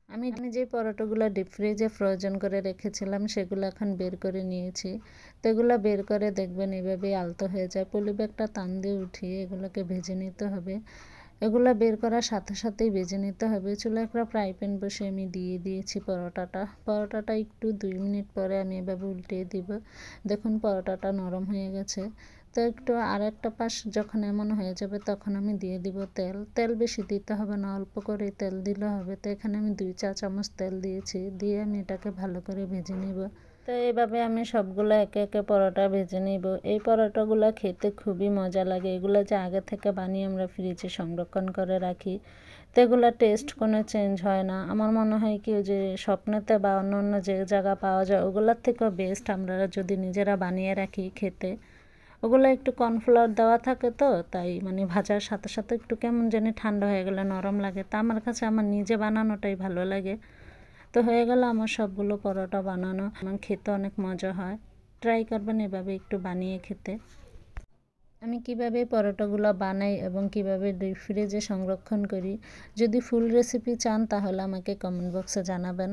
আমি যে পরোটাগুলো ডিপ ফ্রিজে ফ্রোজেন করে রেখেছিলাম সেগুলো এখন বের করে নিয়েছি। তো এগুলো বের করে দেখবেন এভাবেই আলতো হয়ে যায়। পলি ব্যাগটা টান দিয়ে উঠিয়ে এগুলোকে ভেজে নিতে হবে। এগুলো বের করার সাথে সাথেই ভেজে নিতে হবে। চুলায় একটা ফ্রাই প্যান বসে আমি দিয়ে দিয়েছি পরোটাটা একটু 2 মিনিট পরে আমি এভাবে উল্টিয়ে দিব। দেখুন পরোটাটা নরম হয়ে গেছে। তো একটু আর একটা পাশ যখন এমন হয়ে যাবে তখন আমি দিয়ে দিব তেল বেশি দিতে হবে না, অল্প করে তেল দিলে হবে। তো এখানে আমি 2 চা চামচ তেল দিয়েছি, দিয়ে আমি এটাকে ভালো করে ভেজে নিব। তো এইভাবে আমি সবগুলো একে একে পরোটা ভেজে নিব। এই পরোটাগুলো খেতে খুবই মজা লাগে। এগুলো যে আগে থেকে বানিয়ে আমরা ফ্রিজে সংরক্ষণ করে রাখি, তো এগুলোর টেস্ট কোনো চেঞ্জ হয় না। আমার মনে হয় কি যে স্বপ্নেতে বা অন্য অন্য যে জায়গা পাওয়া যায় ওগুলোর থেকেও বেস্ট আমরা যদি নিজেরা বানিয়ে রাখি খেতে। ওগুলো একটু কর্নফ্লাওয়ার দেওয়া থাকে, তো তাই মানে ভাজার সাথে সাথে একটু কেমন জানি ঠান্ডা হয়ে গেলে নরম লাগে। তা আমার কাছে আমার নিজে বানানোটাই ভালো লাগে। তো হয়ে গেল আমার সবগুলো পরোটা বানানো। আমার খেতে অনেক মজা হয়। ট্রাই করবেন এভাবে একটু বানিয়ে খেতে। আমি কিভাবে পরোটাগুলো বানাই এবং কিভাবে ডিপ ফ্রিজে সংরক্ষণ করি, যদি ফুল রেসিপি চান তাহলে আমাকে কমেন্ট বক্সে জানাবেন।